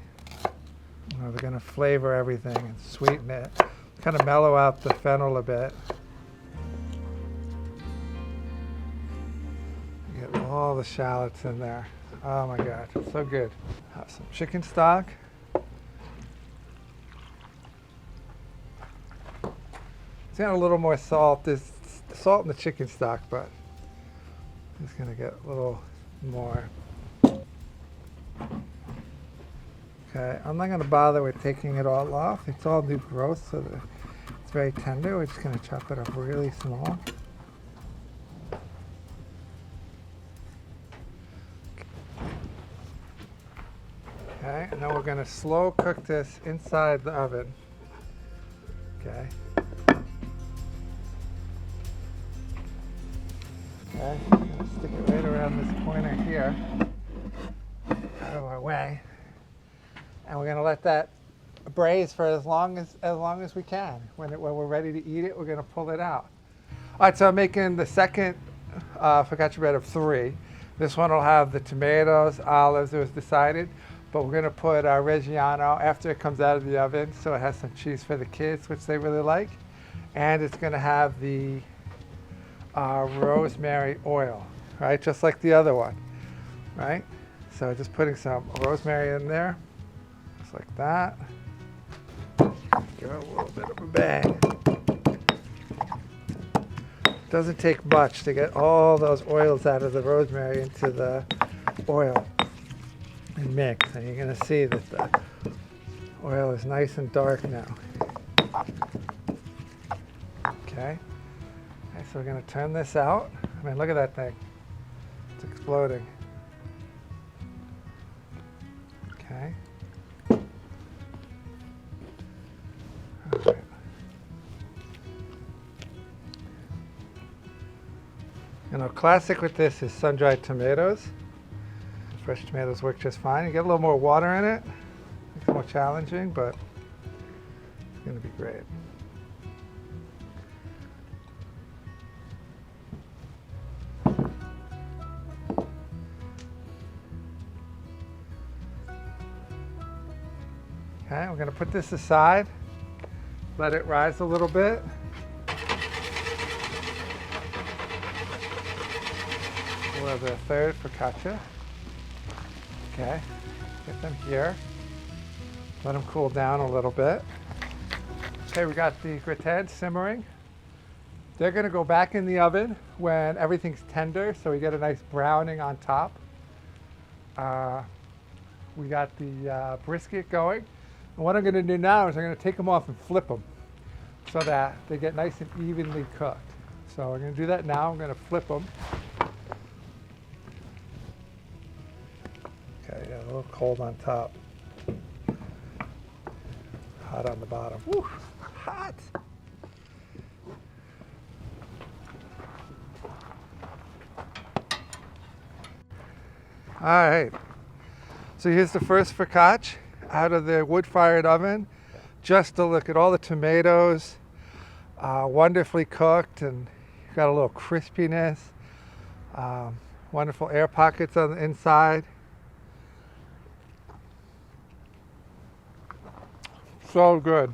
You know, they're going to flavor everything and sweeten it, kind of mellow out the fennel a bit. Get all the shallots in there. Oh my God, it's so good. Have some chicken stock. It's got a little more salt. There's salt in the chicken stock, but it's gonna get a little more. Okay, I'm not gonna bother with taking it all off. It's all new growth, so that it's very tender. We're just gonna chop it up really small. Okay, and then we're going to slow cook this inside the oven. Okay. Okay, I'm going to stick it right around this corner here, out of our way. And we're going to let that braise for as long as we can. When we're ready to eat it, we're going to pull it out. All right, so I'm making the second focaccia bread of 3. This one will have the tomatoes, olives, it was decided. But we're going to put our Reggiano after it comes out of the oven, so it has some cheese for the kids, which they really like. And it's going to have the rosemary oil, right? Just like the other one, right? So just putting some rosemary in there, just like that. Give it a little bit of a bang. Doesn't take much to get all those oils out of the rosemary into the oil. And mix, and you're going to see that the oil is nice and dark now. Okay, so we're going to turn this out. I mean, look at that thing. It's exploding. Okay. All right. You know, classic with this is sun-dried tomatoes. Fresh tomatoes work just fine. You get a little more water in it. It's more challenging, but it's going to be great. Okay, we're going to put this aside, let it rise a little bit. We'll have the third focaccia. Okay, get them here. Let them cool down a little bit. Okay, we got the gratin simmering. They're gonna go back in the oven when everything's tender, so we get a nice browning on top. We got the brisket going. And what I'm gonna do now is I'm gonna take them off and flip them so that they get nice and evenly cooked. So we're gonna do that now. I'm gonna flip them. Okay, yeah, a little cold on top. Hot on the bottom. Woo, hot. All right, so here's the first focaccia out of the wood-fired oven. Just to look at all the tomatoes, wonderfully cooked, and you've got a little crispiness, wonderful air pockets on the inside. So good.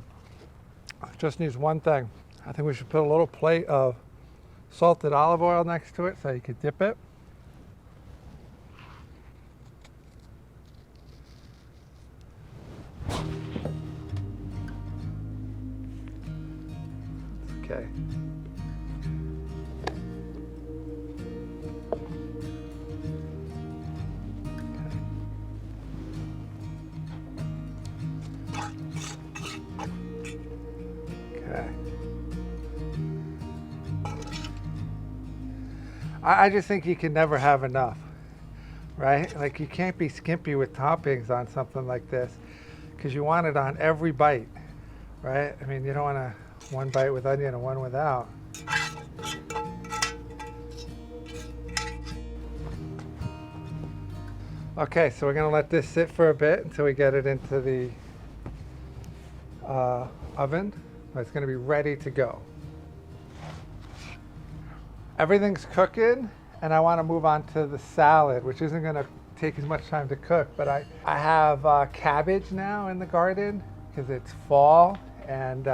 Just needs one thing. I think we should put a little plate of salted olive oil next to it so you could dip it. Okay. Okay. I just think you can never have enough, right? Like you can't be skimpy with toppings on something like this because you want it on every bite, right? I mean, you don't want to one bite with onion and one without. Okay, so we're gonna let this sit for a bit until we get it into the oven. It's gonna be ready to go. Everything's cooking, and I wanna move on to the salad, which isn't gonna take as much time to cook, but I have cabbage now in the garden because it's fall, and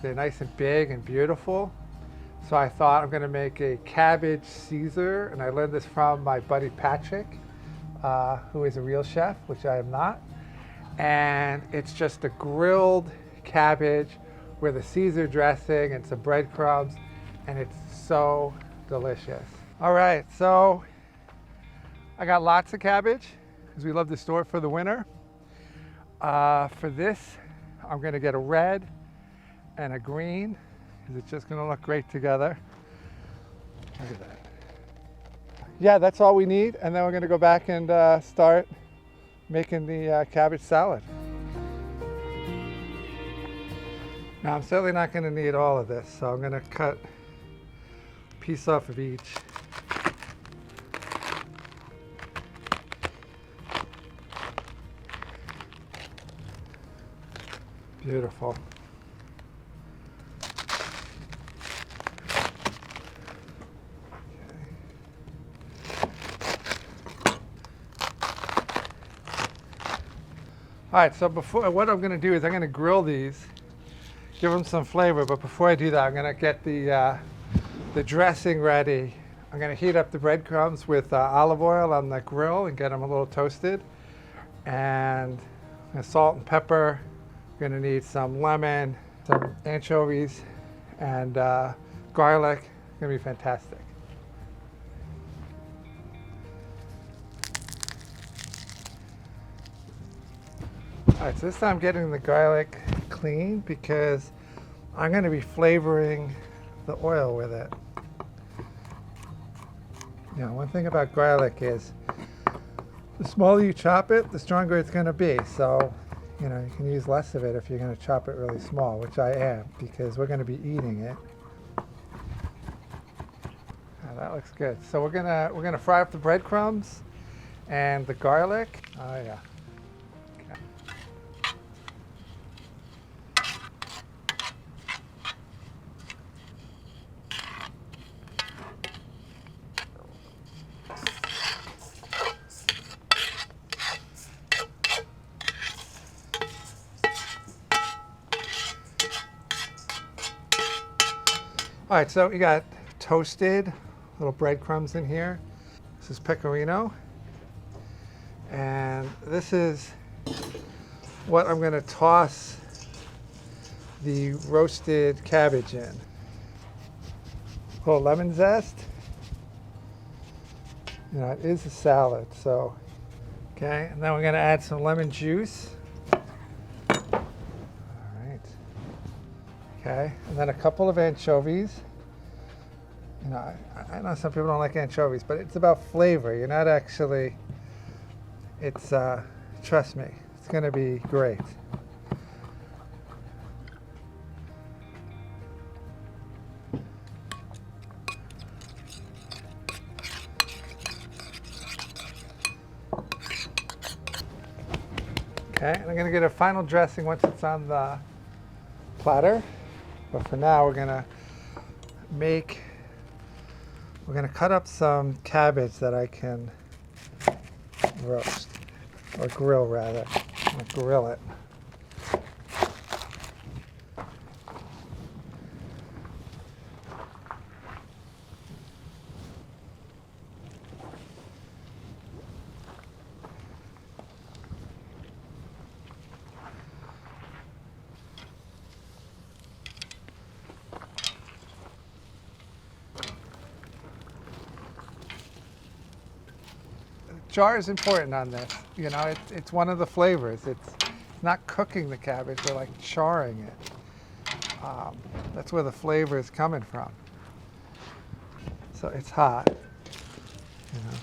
they're nice and big and beautiful. So I thought I'm gonna make a cabbage Caesar, and I learned this from my buddy Patrick, who is a real chef, which I am not. And it's just a grilled cabbage with a Caesar dressing and some breadcrumbs, and it's so delicious. All right, so I got lots of cabbage because we love to store it for the winter. For this, I'm gonna get a red and a green because it's just gonna look great together. Look at that. Yeah, that's all we need, and then we're gonna go back and start making the cabbage salad. Now I'm certainly not gonna need all of this, so I'm gonna cut a piece off of each. Beautiful. All right, so what I'm gonna do is I'm gonna grill these, give them some flavor, but before I do that, I'm gonna get the dressing ready. I'm gonna heat up the breadcrumbs with olive oil on the grill and get them a little toasted. And salt and pepper. We're gonna need some lemon, some anchovies, and garlic. It's gonna be fantastic. All right, so this time I'm getting the garlic clean because I'm gonna be flavoring the oil with it. You know, one thing about garlic is the smaller you chop it, the stronger it's gonna be. So, you know, you can use less of it if you're gonna chop it really small, which I am, because we're gonna be eating it. Oh, that looks good. So we're gonna fry up the breadcrumbs and the garlic. Oh yeah. All right, so we got toasted little breadcrumbs in here. This is pecorino. And this is what I'm gonna toss the roasted cabbage in. A little lemon zest. You know, it is a salad, so. Okay, and then we're gonna add some lemon juice. All right. Okay, and then a couple of anchovies. You know, I know some people don't like anchovies, but it's about flavor. You're not actually, it's, trust me, it's gonna be great. Okay, and I'm gonna get a final dressing once it's on the platter. But for now, we're gonna cut up some cabbage that I can roast, or grill rather. I'm gonna grill it. Char is important on this. You know, it's one of the flavors. It's not cooking the cabbage, we're like charring it. That's where the flavor is coming from. So it's hot. You know.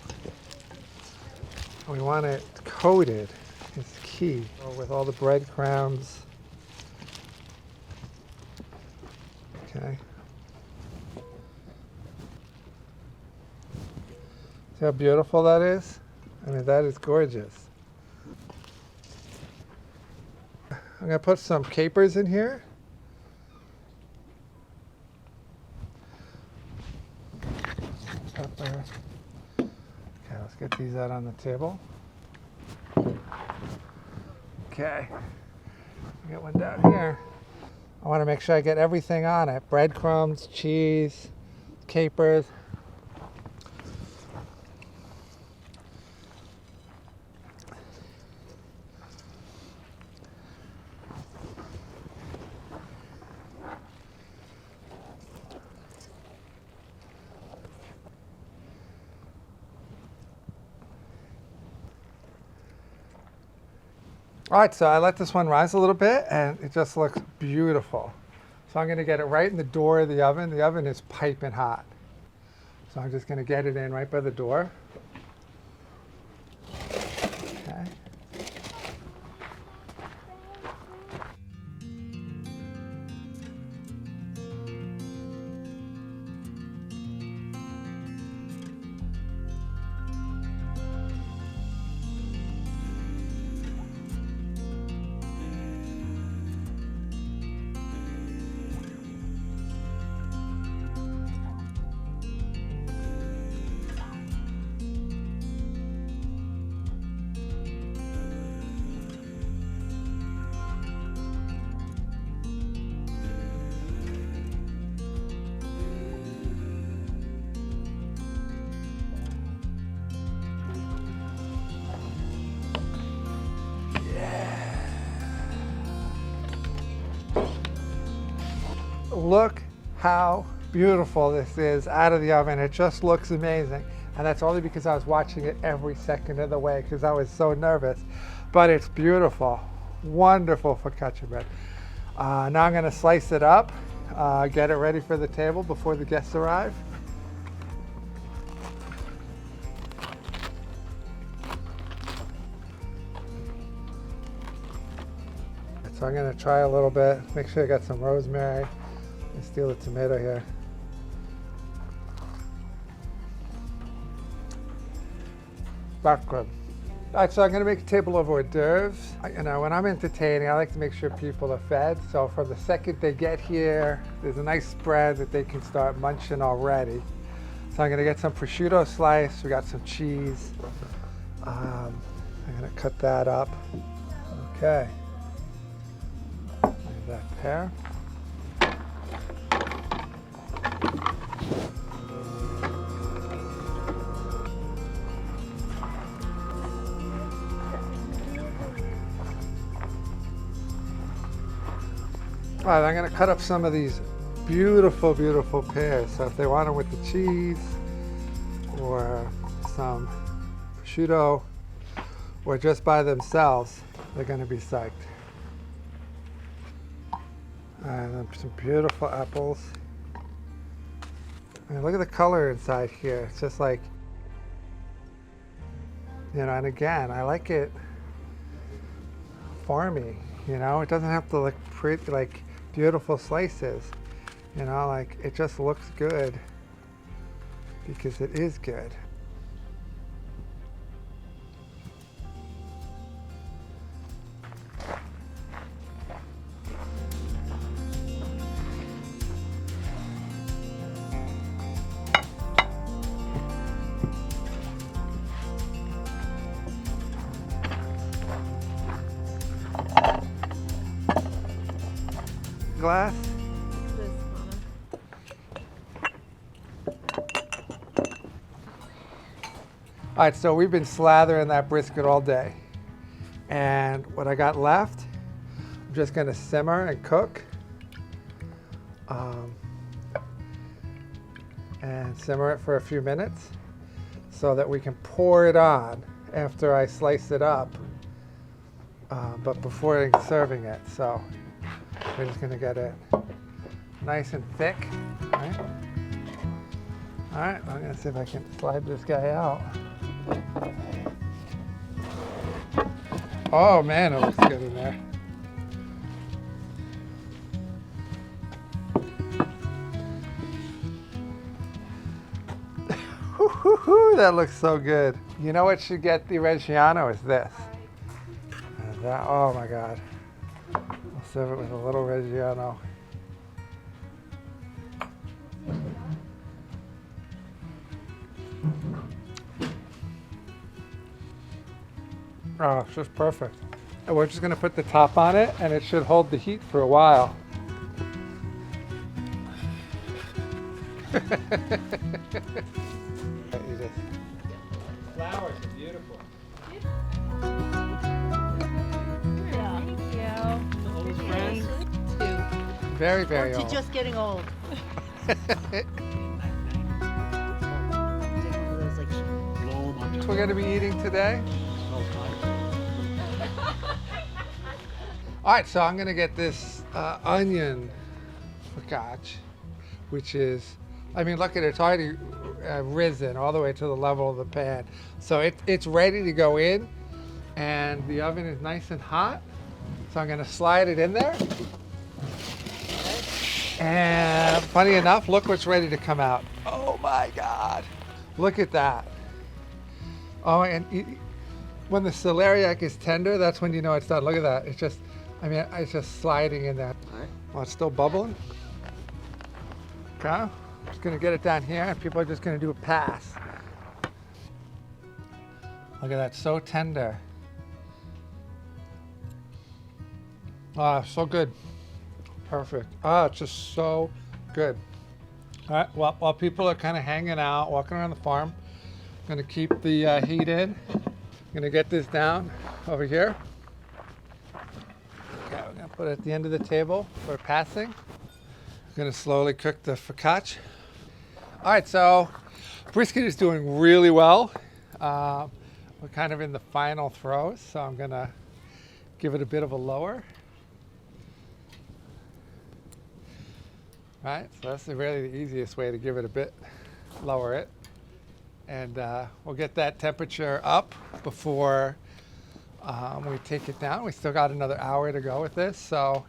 We want it coated is key with all the breadcrumbs. Okay. See how beautiful that is? I mean, that is gorgeous. I'm gonna put some capers in here. Pepper. Okay, let's get these out on the table. Okay, get one down here. I wanna make sure I get everything on it. Breadcrumbs, cheese, capers. All right, so I let this one rise a little bit and it just looks beautiful. So I'm gonna get it right in the door of the oven. The oven is piping hot. So I'm just gonna get it in right by the door. Okay. Look how beautiful this is out of the oven. It just looks amazing. And that's only because I was watching it every second of the way because I was so nervous. But it's beautiful. Wonderful focaccia bread. Now I'm going to slice it up, get it ready for the table before the guests arrive. So I'm going to try a little bit, make sure I got some rosemary. Let's steal the tomato here. That's good. All right, so I'm gonna make a table of hors d'oeuvres. You know, when I'm entertaining, I like to make sure people are fed. So from the second they get here, there's a nice spread that they can start munching already. So I'm gonna get some prosciutto slice. We got some cheese. I'm gonna cut that up. Okay. Leave that there. All right, I'm gonna cut up some of these beautiful, beautiful pears. So if they want them with the cheese or some prosciutto or just by themselves, they're gonna be psyched. And then some beautiful apples. And look at the color inside here. It's just like, you know, and again, I like it farmy, you know? It doesn't have to look pretty, like beautiful slices, you know, like it just looks good because it is good. Glass. All right, so we've been slathering that brisket all day. And what I got left, I'm just gonna simmer and cook. And simmer it for a few minutes so that we can pour it on after I slice it up, but before serving it. So we're just gonna get it nice and thick, right? All right, I'm gonna see if I can slide this guy out. Oh man, it looks good in there. That looks so good. You know what should get the Reggiano is this. And that, oh my God. I'll serve it with a little Reggiano. Oh, it's just perfect. And we're just gonna put the top on it and it should hold the heat for a while. Flowers are beautiful. Old friends. Very, very old. She's just getting old. What we're gonna be eating today? All right, so I'm gonna get this onion focaccia, which is, I mean, look at it, it's already risen all the way to the level of the pan. So it's ready to go in, and the oven is nice and hot. So I'm gonna slide it in there. And funny enough, look what's ready to come out. Oh my God, look at that. Oh, and when the celeriac is tender, that's when you know it's done. Look at that, it's just, I mean, it's just sliding in there. All right. Oh, it's still bubbling. Okay, I'm just gonna get it down here and people are just gonna do a pass. Look at that, so tender. Ah, so good. Perfect. Ah, it's just so good. All right, well, while people are kind of hanging out, walking around the farm, I'm gonna keep the heat in. I'm gonna get this down over here. Okay, we're gonna put it at the end of the table for passing. I'm gonna slowly cook the focaccia. All right, so brisket is doing really well. We're kind of in the final throes, so I'm gonna give it a bit of a lower. Right, so that's really the easiest way to give it a bit, lower it. And we'll get that temperature up before we take it down. We still got another hour to go with this, so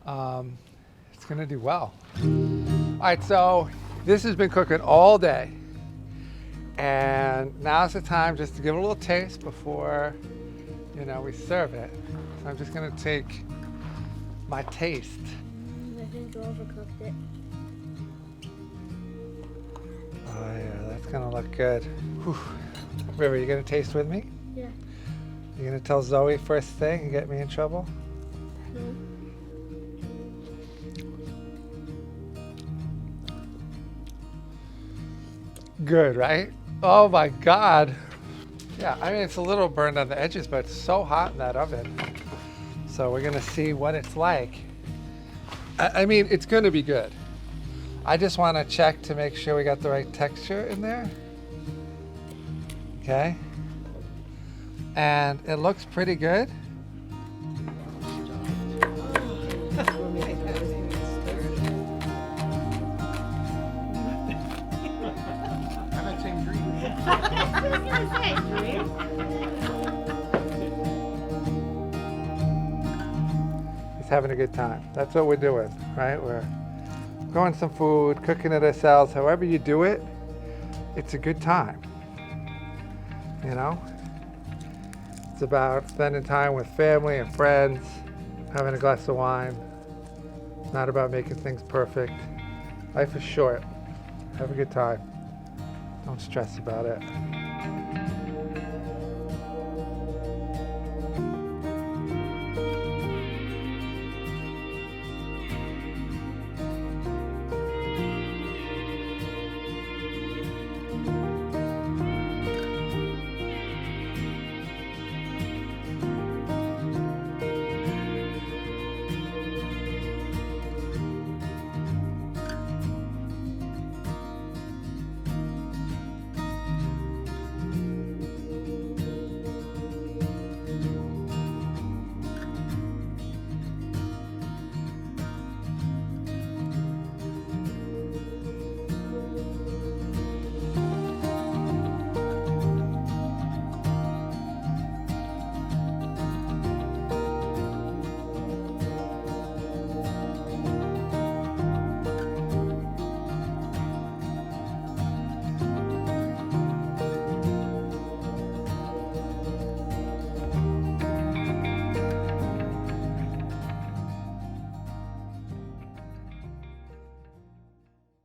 it's gonna do well. All right, so this has been cooking all day. And now's the time just to give it a little taste before, you know, we serve it. So I'm just gonna take my taste. I think you overcooked it. Oh yeah, that's gonna look good. Whew. River, you gonna taste with me? Yeah. You gonna tell Zoe first thing and get me in trouble? No. Good, right? Oh my God. Yeah, I mean, it's a little burned on the edges, but it's so hot in that oven. So we're gonna see what it's like I mean, it's going to be good. I just want to check to make sure we got the right texture in there. Okay. And it looks pretty good. He's having a good time. That's what we're doing, right? We're growing some food, cooking it ourselves. However you do it, it's a good time. You know? It's about spending time with family and friends, having a glass of wine. It's not about making things perfect. Life is short. Have a good time. Don't stress about it.